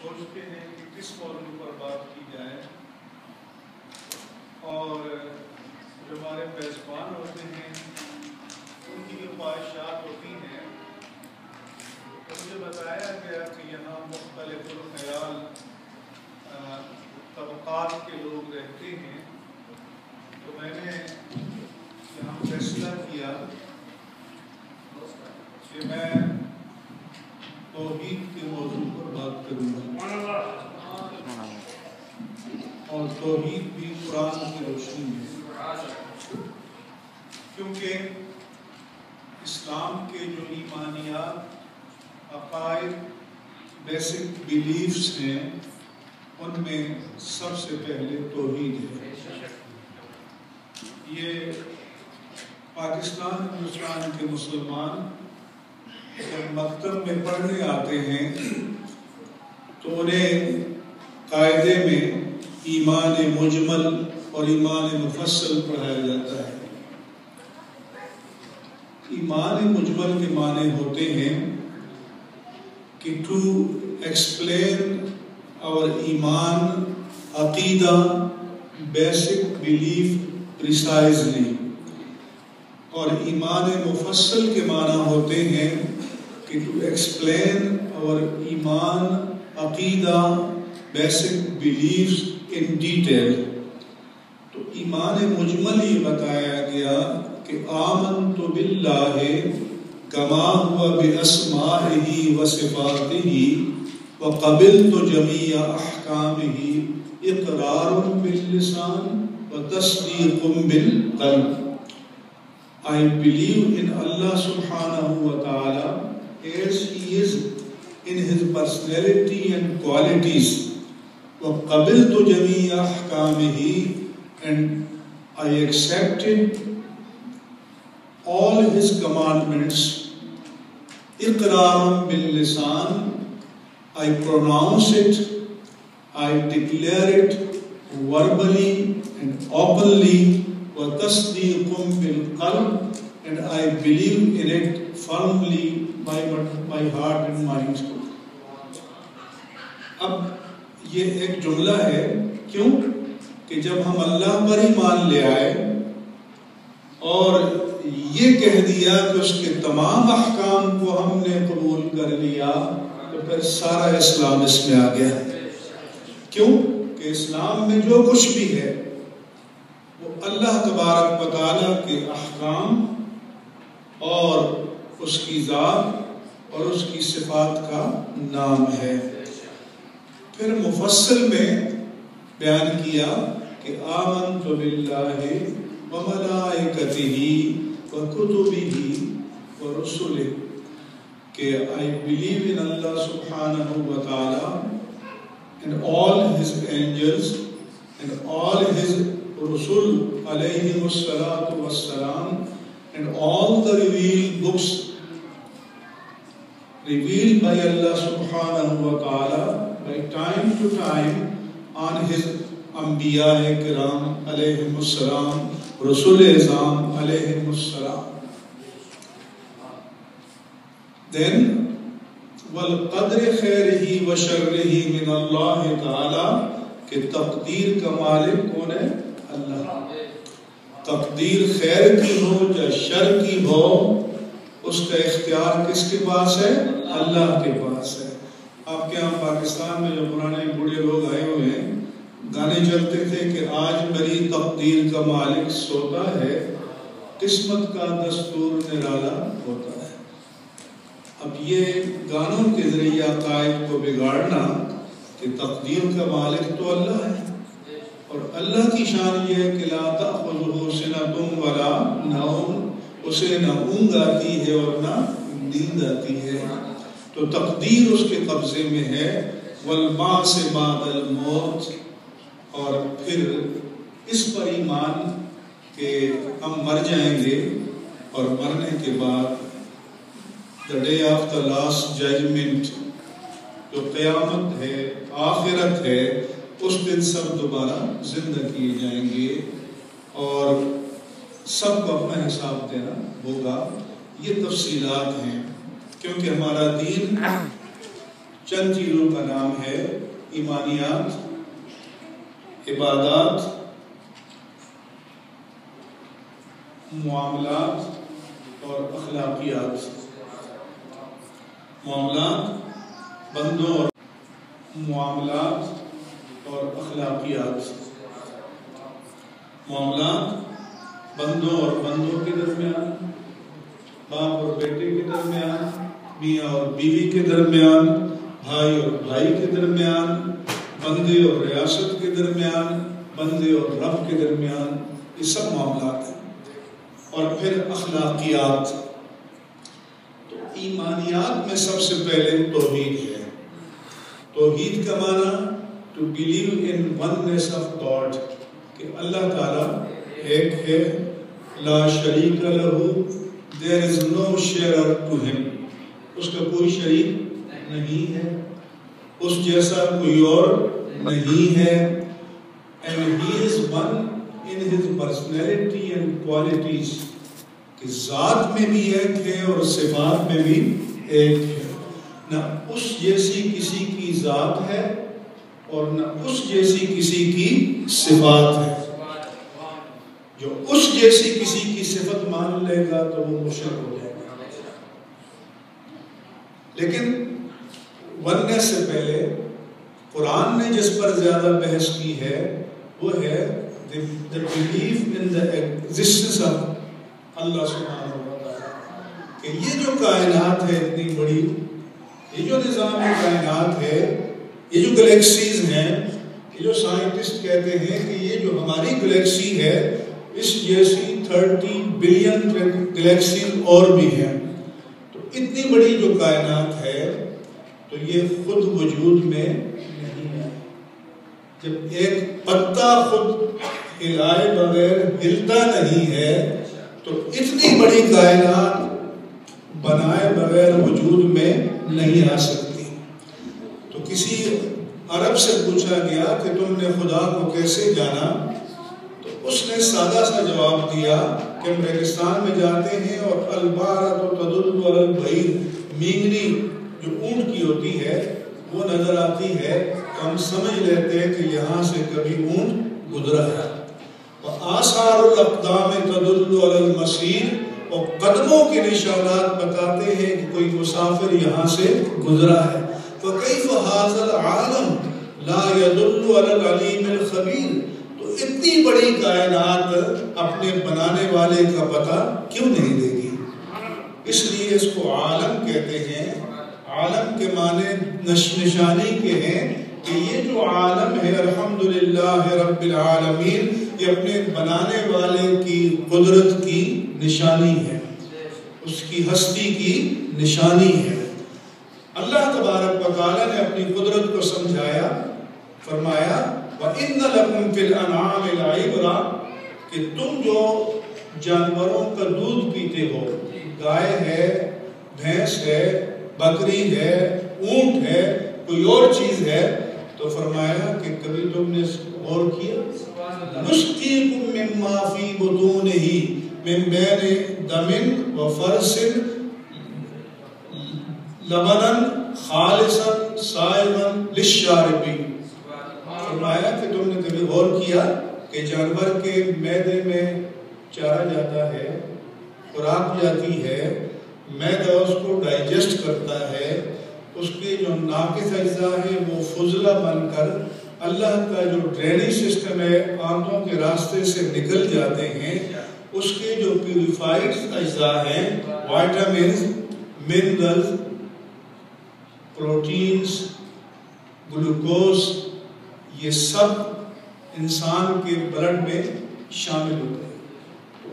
سوچتے ہیں کہ کس موضوع پر بات کی جائے، اور جو ہمارے میزبان ہوتے ہیں ان کی جو خواہشات ہوتی ہیں، تو مجھے بتایا گیا کہ یہاں مختلف الخیال طبقات کے لوگ رہتے ہیں، تو میں نے یہاں فیصلہ کیا کہ میں توحید کے موضوع پر بات کروں گا، اور توحید بھی قرآن کی روشنی میں، کیونکہ اسلام کے جو ایمانیات، عقائد، بیسک بیلیفز ہیں، ان میں سب سے پہلے توحید ہے۔ یہ پاکستان ہندوستان کے مسلمان جب مکتب میں پڑھنے آتے ہیں تو انہیں قاعدے میں ایمان مجمل اور ایمان مفصل پڑھایا جاتا ہے۔ ایمان مجمل کے معنی ہوتے ہیں کہ ٹو ایکسپلین اور ایمان، عقیدہ، بیسک بلیف پریسائزلی، اور ایمان مفصل کے معنی ہوتے ہیں کہ ٹو ایکسپلین اور ایمان، عقیدہ، بیسک بلیفز ان ڈیٹیل۔ تو ایمان مجمل یہ بتایا گیا کہ آمنت باللہ کما ہوا باسمائہ وصفاتہ وقبلت جمیع احکامہ اقرار باللسان وتصدیق بالقلب۔ I believe in Allah subhanahu wa ta'ala as He is in His personality and qualities. وَقَبِلْتُ جَمِيعَ أَحْكَامِهِ, and I accepted all His commandments. إِقْرَارٌ بِاللِّسَانِ, I pronounce it, I declare it verbally and openly. وَتَصْدِيقٌ بِالْقَلْبِ, and I believe in it firmly by my heart and mind. اب یہ ایک جملہ ہے، کیوں کہ جب ہم اللہ پر ایمان لے آئے اور یہ کہہ دیا کہ اس کے تمام احکام کو ہم نے قبول کر لیا، تو پھر سارا اسلام اس میں آ گیا۔ کیوں کہ اسلام میں جو کچھ بھی ہے وہ اللہ تبارک و تعالیٰ کے احکام اور اس کی ذات اور اس کی صفات کا نام ہے۔ پھر مفصل میں بیان کیا کہ آمنت باللہ وملائکتہ وکتبہ ورسلہ، کہ I believe in Allah subhanahu wa ta'ala and all His angels and all His Rasul alayhi wassalatu wassalam, and all the revealed books revealed by Allah subhanahu wa ta'ala by time to time on His Anbiya Kiram alayhi wassalam, Rasul Azam alayhi wassalam. Then وَالْقَدْرِ خَيْرِهِ وَشَرِّهِ مِنَ اللَّهِ تَعَالَى، کہ تقدیر کا مالک کون ہے؟ اللہ۔ تقدیر خیر کی ہو یا شر کی ہو، اس کا اختیار کس کے پاس ہے؟ اللہ کے پاس ہے۔ آپ کے ہاں پاکستان میں جو پرانے بوڑھے لوگ آئے ہوئے ہیں، گانے چلتے تھے کہ آج میری تقدیر کا مالک سوتا ہے، قسمت کا دستور نرالا ہوتا ہے۔ اب یہ گانوں کے ذریعے عقائد کو بگاڑنا کہ تقدیر کا مالک تو اللہ ہے، اور اللہ کی شان یہ ہے کہ لا تأخذہ سنۃ ولا نوم، اسے نہ اونگ آتی ہے اور نہ نیند آتی ہے، تو تقدیر اس کے قبضے میں ہے۔ والبعث بعد الموت، اور پھر اس پر ایمان کہ ہم مر جائیں گے، اور مرنے کے بعد the day of the last judgment، جو قیامت ہے، آخرت ہے، اس دن سب دوبارہ زندہ کیے جائیں گے اور سب کو اپنا حساب دینا ہوگا۔ یہ تفصیلات ہیں، کیونکہ ہمارا دین چند چیزوں کا نام ہے ایمانیات، عبادات، معاملات اور اخلاقیات۔ معاملات بندوں اور معاملات اور اخلاقیات۔ معاملات بندوں اور بندوں کے درمیان، باپ اور بیٹے کے درمیان، میاں اور بیوی کے درمیان، بھائی اور بھائی کے درمیان، بندے اور ریاست کے درمیان، بندے اور رب کے درمیان، یہ سب معاملات ہیں۔ اور پھر اخلاقیات۔ تو ایمانیات میں سب سے پہلے توحید ہے۔ توحید کا معنی to believe in oneness of God، کہ اللہ تعالیٰ ایک ہے، لا شریک لہ، there is no sharer to him، اس کا کوئی شریک نہیں ہے، اس جیسا کوئی اور نہیں ہے، and he is one in his personality and qualities، کہ ذات میں بھی ایک ہے اور صفات میں بھی ایک ہے، نہ اس جیسی کسی کی ذات ہے اور نہ اس جیسی کسی کی صفات ہے۔ جو اس جیسی کسی کی صفت مان لے گا تو وہ مشرک ہو جائے گا۔ لیکن وننس سے پہلے قرآن نے جس پر زیادہ بحث کی ہے وہ ہے the belief in the existence of اللہ سبحانہ و تعالیٰ، کہ یہ جو کائنات ہے اتنی بڑی، یہ جو نظام کائنات ہے، یہ جو گلیکسیز ہیں، یہ جو سائنٹسٹ کہتے ہیں کہ یہ جو ہماری گلیکسی ہے اس جیسی 30 بلین گلیکسیز اور بھی ہیں، تو اتنی بڑی جو کائنات ہے تو یہ خود وجود میں نہیں ہے۔ جب ایک پتا خود ہلائے بغیر ہلتا نہیں ہے تو اتنی بڑی کائنات بنائے بغیر وجود میں نہیں آ سکتی۔ تو کسی عرب سے پوچھا گیا کہ تم نے خدا کو کیسے جانا؟ تو اس نے سادہ سا جواب دیا کہ ہم ریگستان میں جاتے ہیں اور البارۃ تدل علی البعیر، مینگنی جو اونٹ کی ہوتی ہے وہ نظر آتی ہے تو ہم سمجھ لیتے ہیں کہ یہاں سے کبھی اونٹ گزرا ہے۔ آثار الاقدام تدل علی المسیر، اور قدموں کے نشانات بتاتے ہیں کہ کوئی مسافر یہاں سے گزرا ہے۔ فَكَيْفَ هَذَا الْعَالَمُ لَا يَدُلُّ عَلَى الْعَلِيمِ الْخَبِيرِ، تو اتنی بڑی کائنات اپنے بنانے والے کا پتہ کیوں نہیں دے گی؟ اس لیے اس کو عالم کہتے ہیں۔ عالم کے معنی نشانی کے ہیں کہ یہ جو عالم ہے الحمدللہ رب العالمین، یہ اپنے بنانے والے کی قدرت کی نشانی ہے، اس کی ہستی کی نشانی ہے۔ اللہ تبارک و تعالیٰ نے اپنی قدرت کو سمجھایا، فرمایا وَإِنَّ لَكُمْ فِي الْأَنْعَامِ لَعِبْرَةً، کہ تم جو جانوروں کا دودھ پیتے ہو، گائے ہے، بھینس ہے، بکری ہے، اونٹ ہے، کوئی اور چیز ہے، تو فرمایا کہ کبھی تم نے غور کیا؟ نُسْقِيكُم مِّمَّا فِي بُطُونِهِ مِن بَيْنِ دَمٍ وَفَرْثٍ لَبَنًا خَالِصًا سَائِغًا لِلشَّارِبِينَ، فرمایا کہ تم نے کبھی غور کیا کہ جانور کے معدے میں چارہ جاتا ہے، خوراک جاتی ہے، معدہ اس کو ڈائجسٹ کرتا ہے، اس کے جو ناقص اجزاء ہیں وہ فضلہ بن کر اللہ کا جو ڈرینیج سسٹم ہے آنتوں کے راستے سے نکل جاتے ہیں، اس کے جو پیوریفائڈ اجزاء ہیں، وائٹامنز، منرلز، پروٹینز، گلوکوز، یہ سب انسان کے بلڈ میں شامل ہوتے ہیں۔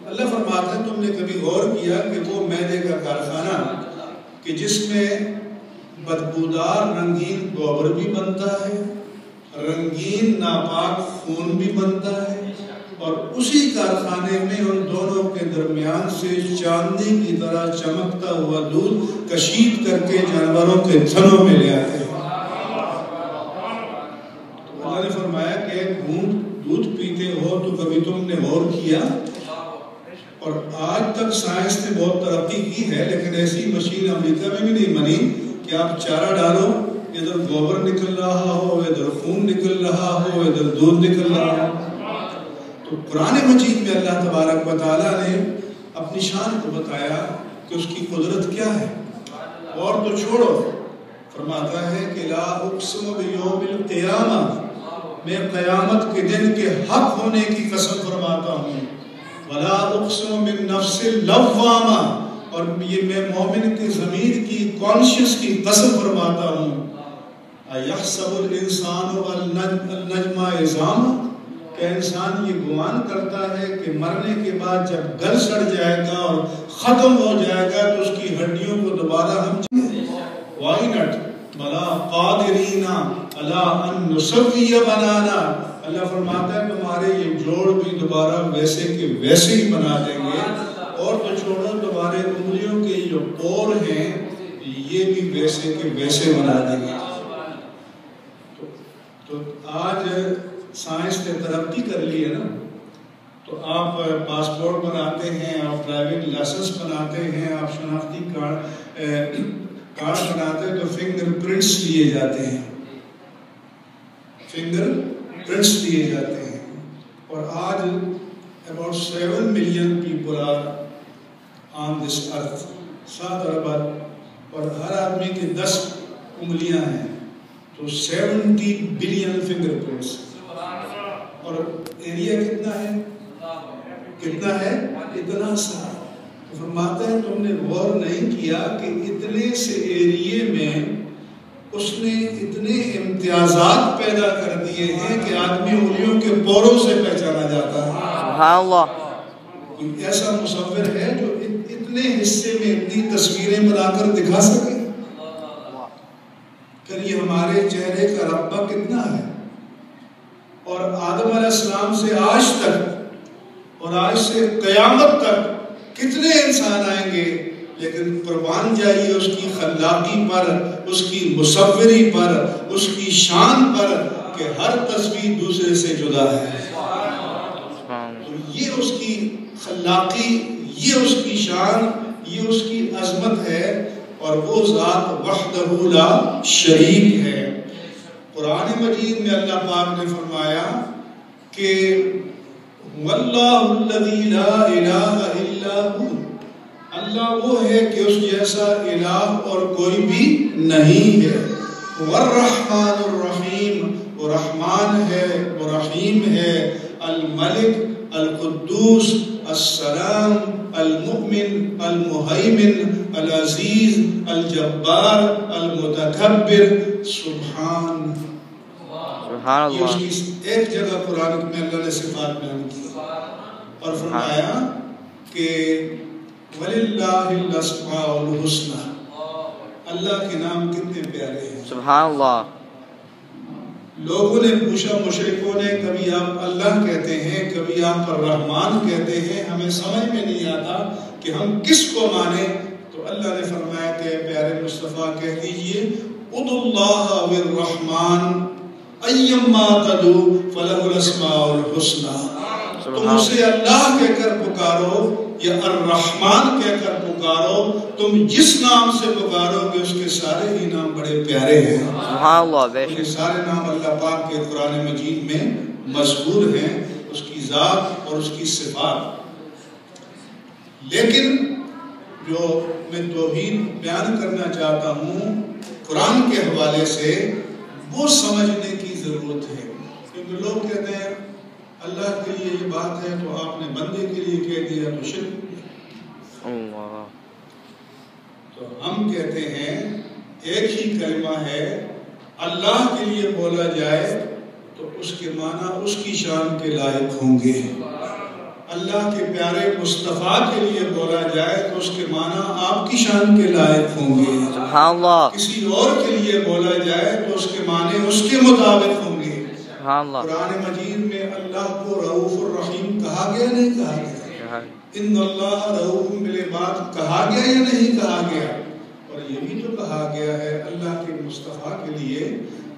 اللہ فرماتا ہے تم نے کبھی غور کیا کہ وہ معدے کا کارخانہ کہ جس میں بدبودار رنگین گوبر بھی بنتا ہے، رنگین ناپاک خون بھی بنتا ہے، اور اسی کارخانے میں ان دونوں کے درمیان سے چاندنی کی طرح چمکتا ہوا دودھ کشید کر کے جانوروں کے تھنوں میں لے آتے ہیں۔ تو اللہ نے فرمایا کہ ایک گھونٹ دودھ پیتے ہو تو کبھی تم نے غور کیا؟ اور آج تک سائنس نے بہت ترقی کی ہے، لیکن ایسی مشین امریکہ میں بھی نہیں بنی کہ آپ چارہ ڈالو، ادھر گوبر نکل رہا ہو، ادھر خون نکل رہا ہو، ادھر دودھ نکل رہا ہو. تو قرآن مجید میں اللہ تبارک و تعالیٰ نے اپنی شان کو بتایا کہ اس کی قدرت کیا ہے. اور تو چھوڑو، فرماتا ہے کہ لا اقسم بیوم القیامہ، میں قیامت کے دن کے حق ہونے کی قسم فرماتا ہوں. ولا اقسم بالنفس اللوامہ، اور یہ میں مومن کی ضمیر کی کانشیس کی قسم فرماتا ہوں. ایحسب الانسان النجم عظام، کہ انسان یہ گمان کرتا ہے کہ مرنے کے بعد جب گل سڑ جائے گا اور ختم ہو جائے گا تو اس کی ہڈیوں کو دوبارہ ہم وائی نٹ بلا قادرین علی ان نسوی بنانا. اللہ فرماتا ہے تمہارے یہ جوڑ بھی دوبارہ ویسے کے ویسے ہی بنا دیں گے. اور تو چھوڑو، تمہارے انگلیوں کے جو پور ہیں یہ بھی ویسے کے ویسے بنا دیں گے. تو آج سائنس نے ترقی کر لی ہے نا، تو آپ پاسپورٹ بناتے ہیں، آپ ڈرائیونگ لائسنس بناتے ہیں، آپ شناختی کارڈ بناتے ہیں تو فنگر پرنٹس لیے جاتے ہیں، فنگر پرنٹس لیے جاتے ہیں. اور آج about 7 million people are on this earth، 7 ارب، اور ہر آدمی کے 10 انگلیاں ہیں، تو 70 بلین فنگر پرنٹس. اور ایریا کتنا ہے؟ کتنا ہے؟ اتنا سا. فرماتا ہے تم نے غور نہیں کیا کہ اتنے سے ایریے میں اس نے اتنے امتیازات پیدا کر دیے ہیں کہ آدمی انگلیوں کے پوروں سے پہچانا جاتا ہے. سبحان اللہ. کوئی ایسا مصور ہے جو اتنے حصے میں اتنی تصویریں بنا کر دکھا سکے؟ کہ یہ ہمارے چہرے کا رقبہ کتنا ہے. اور آدم علیہ السلام سے آج تک اور آج سے قیامت تک کتنے انسان آئیں گے، لیکن قربان جائیے اس کی خلاقی پر، اس کی مصوری پر، اس کی شان پر کہ ہر تصویر دوسرے سے جدا ہے. تو یہ اس کی خلاقی، یہ اس کی شان، یہ اس کی عظمت ہے. اور وہ ذات وحدہ لا شریک ہے. قرآن مجید میں اللہ پاک نے فرمایا کہ واللہ الذی لا الہ الا ہو، اللہ وہ ہے کہ اس جیسا الہ اور کوئی بھی نہیں ہے. والرحمن الرحیم، وہ رحمان ہے، وہ رحیم ہے. الملک، القدوس، السلام، المؤمن، المہیمن، العزیز، الجبار، المتکبر. سبحان اللہ. یہ اس کی ایک جگہ قرآن میں اللہ نے صفات بیان کی اور فرمایا کہ وَلِلَّهِ الْأَسْمَاءُ الْحُسْنَى، اللہ کے نام کتنے پیارے ہیں. سبحان اللہ. لوگوں نے پوچھا، مشرکوں نے، کبھی آپ اللہ کہتے ہیں، کبھی آپ الرحمن کہتے ہیں، ہمیں سمجھ میں نہیں آتا کہ ہم کس کو مانیں. تو اللہ نے فرمایا کہ پیارے مصطفیٰ کہہ دیجئے ادعوا اللہ والرحمن ایما تدعو فلہ الاسماء الحسنى. تم اسے اللہ کہہ کر پکارو یا الرحمن کہہ کر پکارو، تم جس نام سے پکارو گے اس کے سارے ہی نام بڑے پیارے ہیں. سبحان اللہ. بے شک یہ سارے نام اللہ پاک کے قرآن مجید میں مذکور ہیں، اس کی ذات اور اس کی صفات. لیکن جو میں توحید بیان کرنا چاہتا ہوں قرآن کے حوالے سے، وہ سمجھنے کی ضرورت ہے. کیونکہ لوگ کہتے ہیں اللہ کے لیے یہ بات ہے تو آپ نے بندے کے لیے کہہ دیا تو شرک. اللہ. تو ہم کہتے ہیں ایک ہی کلمہ ہے، اللہ کے لیے بولا جائے تو اس کے معنی اس کی شان کے لائق ہوں گے. اللہ کے پیارے مصطفیٰ کے لیے بولا جائے تو اس کے معنی آپ کی شان کے لائق ہوں گے. سبحان اللہ. کسی اور کے لیے بولا جائے تو اس کے معنی اس کے مطابق ہوں گے. سبحان اللہ. قرآن مجید میں اللہ کو رؤوف الرحیم کہا گیا نہیں کہا گیا؟ ان اللہ رؤوف بالعباد کہا گیا یا نہیں کہا گیا؟ اور یہ بھی تو کہا گیا ہے اللہ کے مصطفیٰ کے لیے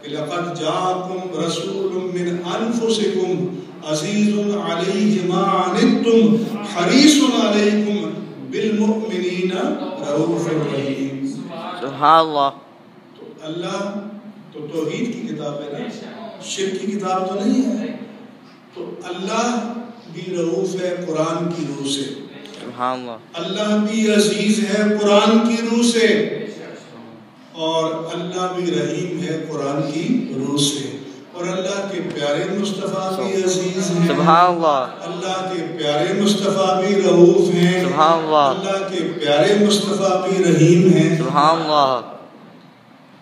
کہ لقد جاءکم رسول من انفسکم عزیز علیہ ما عنتم حریص علیکم بالمؤمنین رؤوف الرحیم. سبحان اللہ. تو اللہ تو توحید کی کتاب ہے نا، شرک کی کتاب تو نہیں ہے. تو اللہ بھی رؤوف ہے قرآن کی روح سے، سبحان اللہ، اللہ بھی عزیز ہے قرآن کی روح سے، اور اللہ بھی رحیم ہے قرآن کی روح سے. اور اللہ کے پیارے مصطفیٰ بھی عزیز ہیں، سبحان اللہ، اللہ کے پیارے مصطفیٰ بھی رؤوف ہیں، سبحان اللہ، اللہ کے پیارے مصطفیٰ بھی رحیم ہیں. سبحان اللہ،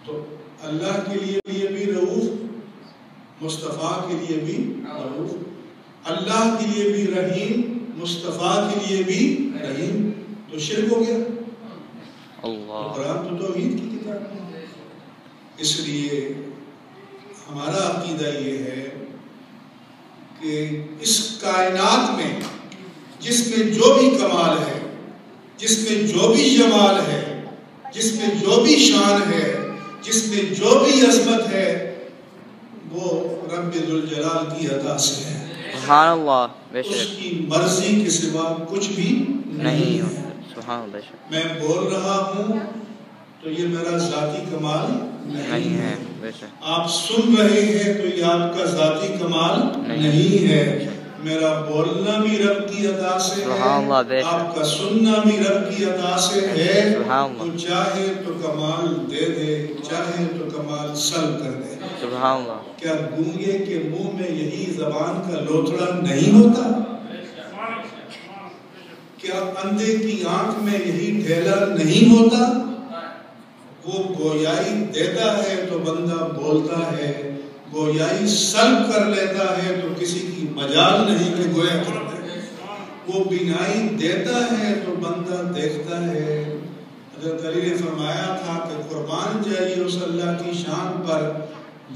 تو اللہ کے لیے بھی رؤوف، مصطفیٰ کے لیے بھی رؤوف، اللہ کے لیے بھی رحیم، مصطفیٰ کے لیے بھی رحیم. تو شرک ہو گیا. اللہ، قرآن تو توحید کی کتاب ہے. اس لیے ہمارا عقیدہ یہ ہے کہ اس کائنات میں جس میں جو بھی کمال ہے، جس میں جو بھی جمال ہے، جس میں جو بھی شان ہے، جس میں جو بھی عظمت ہے، وہ رب ذوالجلال کی عطا سے ہے. سبحان اللہ، بے اس شک کی مرضی کے سوا کچھ بھی نہیں ہے. سبحان اللہ، بے شک میں بول رہا ہوں تو یہ میرا ذاتی کمال نہیں ہے، بے شک آپ سن رہے ہیں تو یہ آپ کا ذاتی کمال نہیں ہے. میرا بولنا بھی رب کی عطا سے سبحان اللہ، بے ہے، شک آپ کا سننا بھی رب کی عطا سے ہے. سبحان تو اللہ، چاہے تو کمال دے دے، چاہے تو کمال سلب کر دے. سبحان اللہ، کیا گونگے کے منہ میں یہی زبان کا لوتڑا نہیں ہوتا؟ کیا اندھے کی آنکھ میں یہی ڈھیلا نہیں ہوتا؟ وہ گویائی دیتا ہے تو بندہ بولتا ہے، گویائی سلب کر لیتا ہے تو کسی کی مجال نہیں کہ گویا کرتا ہے. وہ بینائی دیتا ہے تو بندہ دیکھتا ہے. حضرت علی نے فرمایا تھا کہ قربان جائیے اس اللہ کی شان پر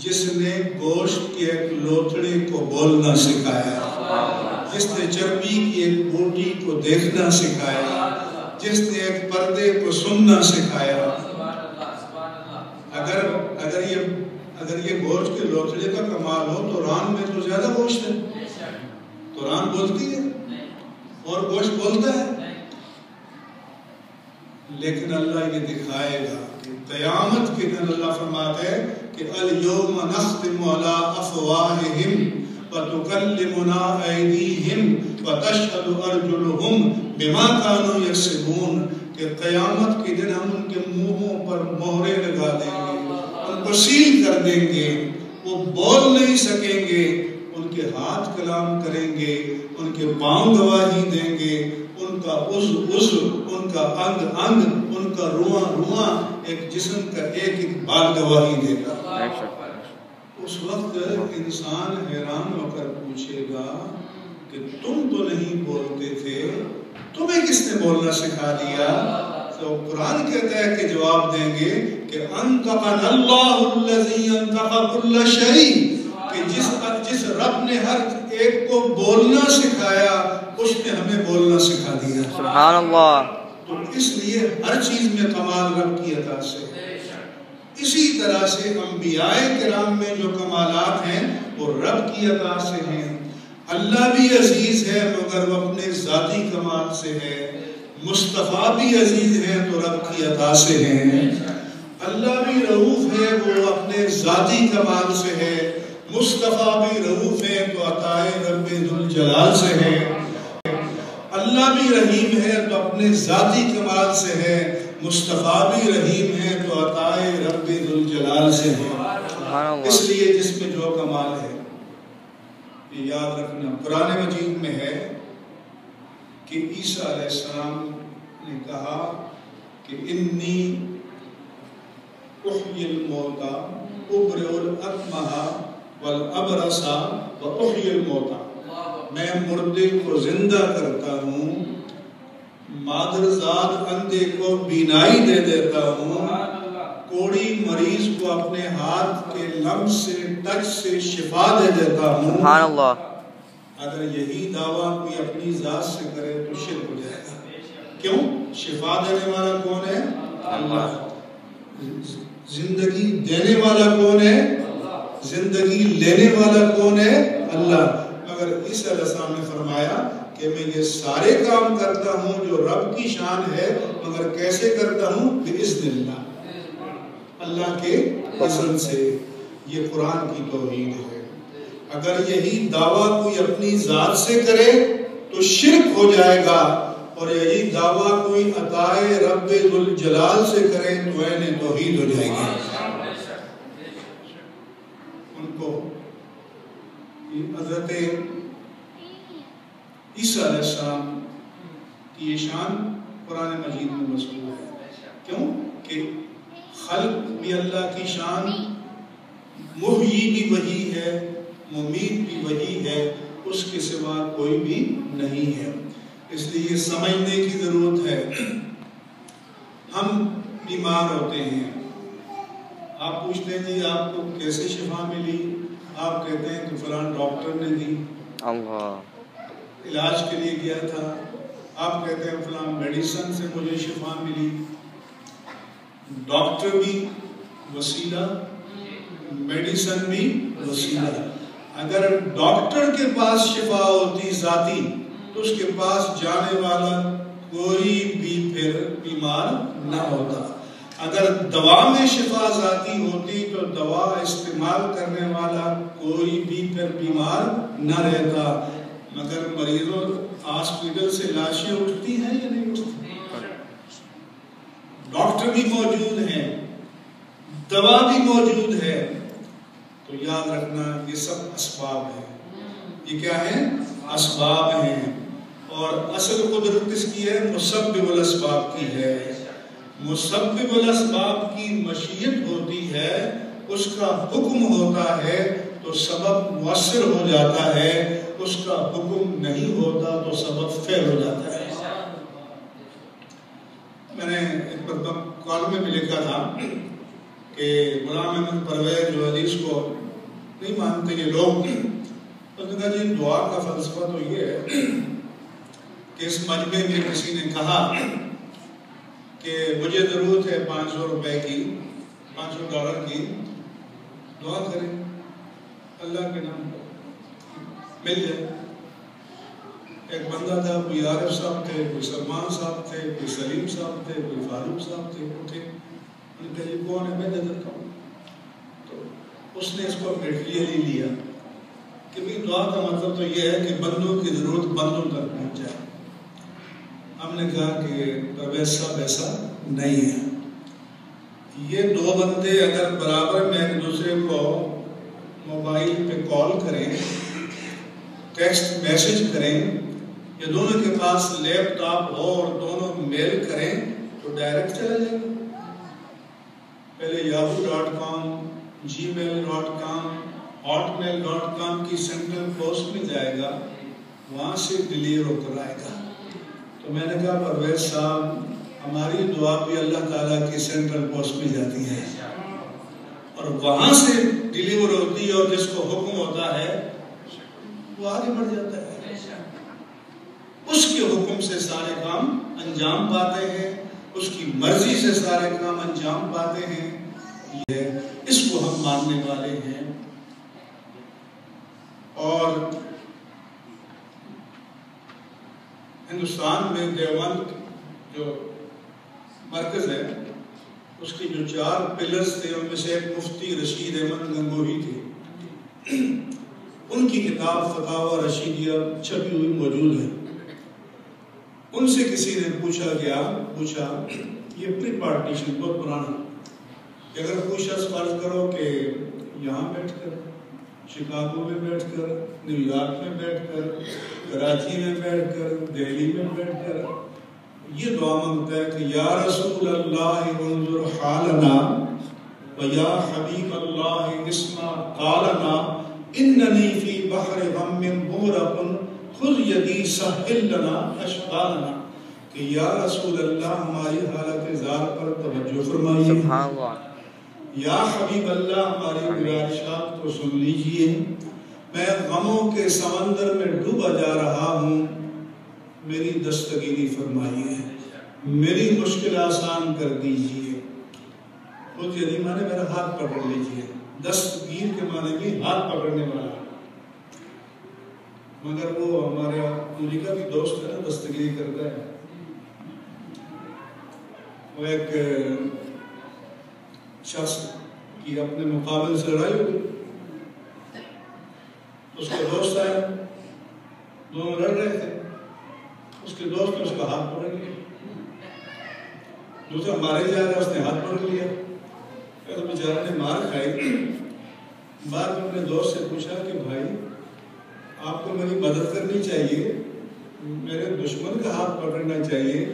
جس نے گوشت کے ایک لوتھڑے کو بولنا سکھایا، جس نے چربی کی ایک بوٹی کو دیکھنا سکھایا، جس نے ایک پردے کو سننا سکھایا. اگر یہ گوشت کے لوتھڑے کا کمال ہو تو ران میں تو زیادہ گوشت ہے، تو ران بولتی ہے اور گوشت بولتا ہے. لیکن اللہ یہ دکھائے گا کہ قیامت کے دن اللہ فرماتا ہے کہ اليوم نختم على افواہہم وتکلمنا ایدیہم وتشہد ارجلہم بما كانوا یکسبون. کہ قیامت کے دن ہم ان کے منہوں پر مہرے لگا دیں گے، ان کو سیل کر دیں گے، وہ بول نہیں سکیں گے. ان کے ہاتھ کلام کریں گے، ان کے پاؤں گواہی دیں گے، ان کا عضو، ان کا انگ، ان کا رواں، ایک جسم کا ایک بال گواہی دے گا. اس وقت انسان حیران ہو کر پوچھے گا کہ تم تو نہیں بولتے تھے، تمہیں کس نے بولنا سکھا دیا؟ تو قرآن کہتا ہے کہ جواب دیں گے کہ انطقنا اللہ الذی انطق کل شیء، کہ جس رب نے ہر ایک کو بولنا سکھایا اس نے ہمیں بولنا سکھا دیا. سبحان اللہ. تو اس لیے ہر چیز میں کمال رب کی عطا سے. اسی طرح سے انبیاء کرام میں جو کمالات ہیں وہ رب کی عطا سے ہیں. اللہ بھی عزیز ہے مگر وہ اپنے ذاتی کمال سے ہے. مصطفیٰ بھی عزیز ہے تو رب کی عطا سے ہیں. اللہ بھی رؤوف ہے وہ اپنے ذاتی کمال سے ہے. مصطفیٰ بھی رؤوف ہے تو عطائے رب ذوالجلال سے ہے. اللہ بھی رحیم ہے تو اپنے ذاتی کمال سے ہے. مصطفیٰ بھی رحیم ہے تو عطائے رب ذوالجلال سے ہے. اس لیے جس میں جو کمال ہے یہ یاد رکھنا. قرآن مجید میں ہے کہ عیسیٰ علیہ السلام نے کہا کہ انی احیی الموتى ابرئ الاکمہ والابرص واحیی الموتى. میں مردے کو زندہ کرتا ہوں، مادرزاد اندھے کو بینائی دے دیتا ہوں، کوڑی مریض کو اپنے ہاتھ کے لمس سے ٹچ سے شفا دے دیتا ہوں. سبحان اللہ. اگر یہی دعویٰ کوئی اپنی ذات سے کرے تو شرک ہو جائے گا. کیوں؟ شفا دینے والا کون ہے؟ اللہ. زندگی دینے والا کون ہے؟ زندگی لینے والا کون ہے؟ اللہ. مگر عیسیٰ علیہ السلام نے فرمایا کہ میں یہ سارے کام کرتا ہوں جو رب کی شان ہے، مگر کیسے کرتا ہوں؟ بِإِذْنِ اللہ، اللہ کے اذن سے. یہ قرآن کی توحید ہے۔ اگر یہی دعویٰ کوئی اپنی ذات سے کرے تو شرک ہو جائے گا، اور یہی دعویٰ کوئی عطائے رب ذوالجلال سے کرے تو عین توحید ہو جائے گی۔ ان کو حضرت عیسیٰ علیہ السلام کی یہ شان قرآن مجید میں مذکور ہے۔ کیوں کہ خلق بھی اللہ کی شان، محیی بھی وہی ہے، ممیت بھی وہی ہے، اس کے سوا کوئی بھی نہیں ہے۔ اس لیے یہ سمجھنے کی ضرورت ہے۔ ہم بیمار ہوتے ہیں، آپ پوچھتے ہیں جی آپ کو کیسے شفا ملی؟ آپ کہتے ہیں کہ فلاں ڈاکٹر نے دی، علاج کے لیے گیا تھا۔ آپ کہتے ہیں فلاں میڈیسن سے مجھے شفا ملی۔ ڈاکٹر بھی وسیلہ، میڈیسن بھی وسیلہ۔ اگر ڈاکٹر کے پاس شفا ہوتی ذاتی تو اس کے پاس جانے والا کوئی بھی پھر بیمار نہ ہوتا۔ اگر دوا میں شفا ذاتی ہوتی تو دوا استعمال کرنے والا کوئی بھی پھر بیمار نہ رہتا۔ مگر مریضوں ہاسپٹل سے لاشیں اٹھتی ہیں یا نہیں اٹھتی؟ ڈاکٹر بھی موجود ہیں، دوا بھی موجود ہے، تو یاد رکھنا یہ سب اسباب ہیں۔ یہ کیا ہیں؟ اسباب ہیں۔ اور اصل قدرت کس کی ہے؟ مسبب الاسباب کی ہے۔ مسبب الاسباب کی مشیت ہوتی ہے، اس کا حکم ہوتا ہے تو سبب مؤثر ہو جاتا ہے، اس کا حکم نہیں ہوتا تو سبب فعل ہو جاتا ہے۔ میں نے ایک کالم میں بھی لکھا تھا کہ غلام احمد پرویز جو حدیث کو نہیں مانتے یہ لوگ، تو کہا جی دعا کا فلسفہ تو یہ ہے کہ اس مجمع میں کسی نے کہا کہ مجھے ضرورت ہے 500 روپے کی، $500 کی، دعا کریں اللہ کے نام پر مل جائے۔ ایک بندہ تھا، کوئی عارف صاحب تھے، کوئی سلمان صاحب تھے، کوئی سلیم صاحب تھے، کوئی فاروق صاحب تھے، وہ تھے۔ انہوں نے کہا جی کون ہے؟ میں دے دیتا ہوں۔ تو اس نے اس کو میٹیریلی لیا کہ بھی دعا کا مطلب تو یہ ہے کہ بندوں کی ضرورت بندوں تک پہنچ جائے۔ ہم نے کہا کہ پرویز صاحب ایسا نہیں ہے۔ یہ دو بندے اگر برابر میں ایک دوسرے کو موبائل پہ کال کریں، ٹیکسٹ میسج کریں، یا دونوں کے پاس لیپ ٹاپ ہو اور دونوں میل کریں تو ڈائریکٹ چلا جائے گا۔ پہلے yahoo.com، gmail.com، hotmail.com کی سینٹرل پوسٹ میں جائے گا، وہاں سے ڈیلیور ہو کر آئے گا۔ تو میں نے کہا پرویز صاحب ہماری دعا بھی اللہ تعالیٰ کی سینٹرل پوسٹ میں جاتی ہے اور وہاں سے ڈیلیور ہوتی ہے، اور جس کو حکم ہوتا ہے وہ آگے بڑھ جاتا ہے، اس کے حکم سے سارے کام انجام پاتے ہیں، اس کی مرضی سے سارے کام انجام پاتے ہیں۔ یہ اس کو ہم ماننے والے ہیں۔ اور ہندوستان میں دیوبند جو مرکز ہے اس کی جو 4 پلرز تھے ان میں سے ایک مفتی رشید احمد گنگوہی تھے۔ ان کی کتاب فتاوی رشیدیہ چھپی ہوئی موجود ہے۔ ان سے کسی نے پوچھا یہ پری پارٹیشن بہت پرانا، کہ اگر کوئی شخص فرض کرو کہ یہاں بیٹھ کر، شکاگو میں بیٹھ کر، نیو یارک میں بیٹھ کر، کراچی میں بیٹھ کر، دہلی میں بیٹھ کر یہ دعا مانگتا ہے کہ یا رسول اللہ انظر حالنا ویا حبیب اللہ اسمع قالنا اننی فی بحر غم مغرق خذ یدی سہل لنا اشغالنا، کہ یا رسول اللہ ہماری حالت زار پر توجہ فرمائیے، سبحان اللہ، یا حبیب اللہ ہماری گزارشات کو سن لیجئے، میں غموں کے سمندر میں ڈوبا جا رہا ہوں، میری دستگیری فرمائیے، میری مشکل آسان کر دیجئے۔ خود یدی مانے میرا ہاتھ پکڑ لیجئے، دستگیر کے معنی بھی ہاتھ پکڑنے والا، مگر وہ ہمارا امریکہ بھی دوست ہے نا، دستگیری کرتا ہے۔ وہ ایک شخص کہ اپنے مقابل سے لڑائی ہو گئی. اس کے دوست آئے, دونوں لڑ رہے تھے. اس کے دوست نے اس کا ہاتھ پکڑ لیا, دوسرا مارے جا رہا, اس نے ہاتھ پکڑ لیا. پھر بیچارے نے مار کھائی. بعد میں اپنے دوست سے پوچھا کہ بھائی آپ کو میری مدد کرنی چاہیے, میرے دشمن کا ہاتھ پکڑنا چاہیے,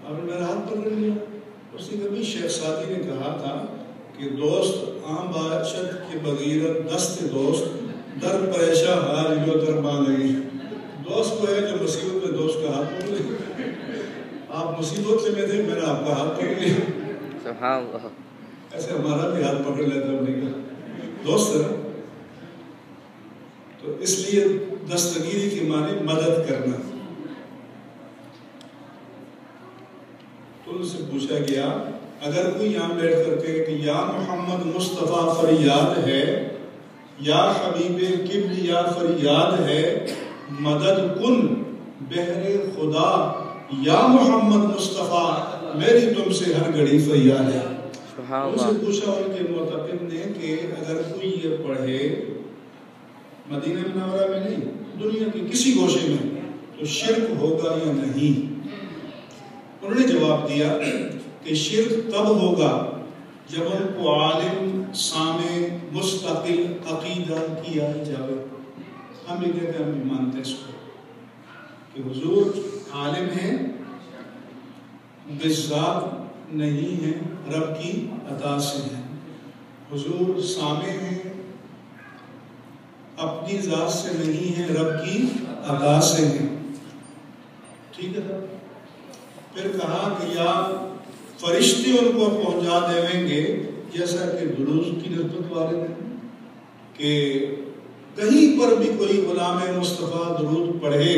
آپ نے میرا ہاتھ پکڑ لیا. اس نے کبھی شیخ سعدی نے کہا تھا کہ دوست عام باشد کے بغیر دست دوست در پریشہ حال یو درما نہیں. دوست کو ہے جو مصیبت میں دوست کا ہاتھ پکڑ لے. آپ مصیبت میں تھے, میں نے آپ کا ہاتھ پکڑ لیا. سبحان اللہ. ایسے ہمارا بھی ہاتھ پکڑ لیتا ہم نے کہا دوست ہے. تو اس لیے دستگیری کی معنی مدد کرنا. تو ان سے پوچھا گیا اگر کوئی یہاں بیٹھ کر کے کہ یا محمد مصطفیٰ فریاد ہے, یا حبیب کبریا فریاد ہے, مدد کن بہر خدا یا محمد مصطفیٰ, میری تم سے ہر گھڑی فریاد ہے. ان سے پوچھا ان کے معتقد نے کہ اگر کوئی یہ پڑھے مدینہ منورہ میں نہیں, دنیا کے کسی گوشے میں, تو شرک ہوگا یا نہیں؟ انہوں نے جواب دیا کہ شرک تب ہوگا جب ان کو عالم سامع مستقل عقیدہ کیا جائے. ہم یہ کہتے ہیں, ہم مانتے ہیں اس کو کہ حضور عالم ہیں, بالذات نہیں ہیں, رب کی عطا سے ہیں. حضور سامع ہیں, اپنی ذات سے نہیں ہیں, رب کی عطا سے ہیں. ٹھیک ہے. پھر کہا کہ یا فرشتے ان کو پہنچا دیں گے, جیسا کہ درود کی نسبت وارد ہے کہ کہیں پر بھی کوئی غلام مصطفیٰ درود پڑھے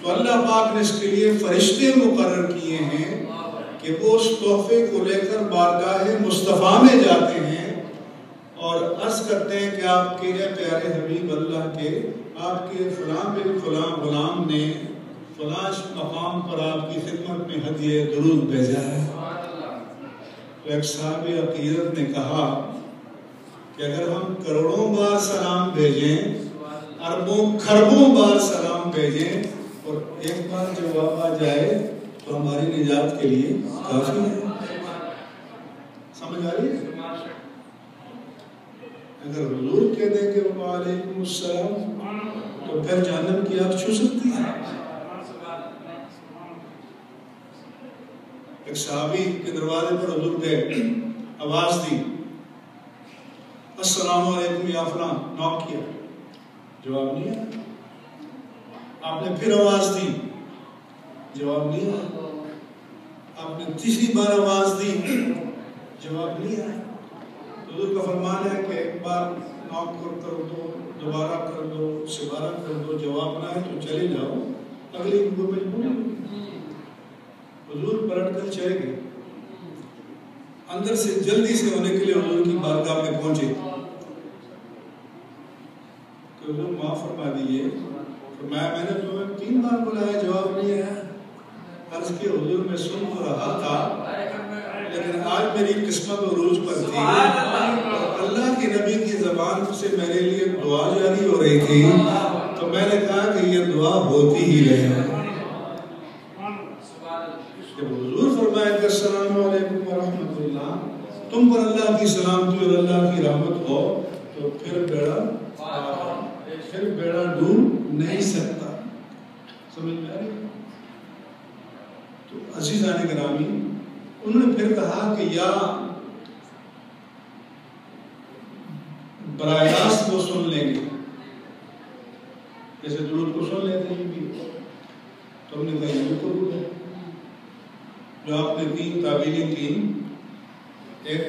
تو اللہ پاک نے اس کے لیے فرشتے مقرر کیے ہیں کہ وہ اس تحفے کو لے کر بارگاہ مصطفیٰ میں جاتے ہیں اور عرض کرتے ہیں کہ آپ کے پیارے حبیب اللہ کے, آپ کے فلاں بن فلاں غلام نے فلاں مقام پر آپ کی خدمت میں ہدیہ درود بھیجا ہے. تو ایک صاحب عقیدت نے کہا کہ اگر ہم کروڑوں بار سلام بھیجیں, اربوں کھربوں بار سلام بھیجیں, اور ایک بار جواب آ جائے تو ہماری نجات کے لیے کافی ہے. سمجھ آ رہی ہے؟ اگر حضور کہہ دیں کہ وعلیکم السلام تو پھر جہنم کی آگ چھو سکتی ہے. ایک صحابی کے دروازے پر حضور گئے, آواز دی السلام علیکم یا فلاں, نوک کیا, جواب نہیں آیا. آپ نے پھر آواز دی, جواب نہیں آیا. آپ نے تیسری بار آواز دی, جواب نہیں آیا. حضور کا فرمان ہے کہ ایک بار نوک کر دو, دوبارہ کر دو, سبارہ کر دو, جواب نہ ہے تو چلے جاؤ, اگلی کو مجبور. حضور پلٹ کر چلے گئے. اندر سے جلدی سے ہونے کے لیے حضور کی بارگاہ میں پہنچے کہ حضور معاف فرما دیجیے, فرمایا میں نے تمہیں 3 بار بلایا, جواب نہیں آیا. عرض کی حضور میں سن تو رہا تھا لیکن آج میری قسمت عروج پر تھی اور اللہ کے نبی کی زبان سے میرے لیے دعا جاری ہو رہی تھی, تو میں نے کہا کہ یہ دعا ہوتی ہی رہے. جب حضور فرمایا کہ السلام علیکم ورحمۃ اللہ, تم پر اللہ کی سلامتی اور اللہ کی رحمت ہو, تو پھر بیڑا ڈوب نہیں سکتا. سمجھ میں آ رہی؟ تو عزیزان گرامی, انہوں نے پھر کہا کہ یا براہ راست وہ سن لیں گے, جیسے درود کو سن لیتے ہیں بھی, تو ہم نے کہا یہ بالکل ہے. جو آپ نے 3 تعبیریں کی, ایک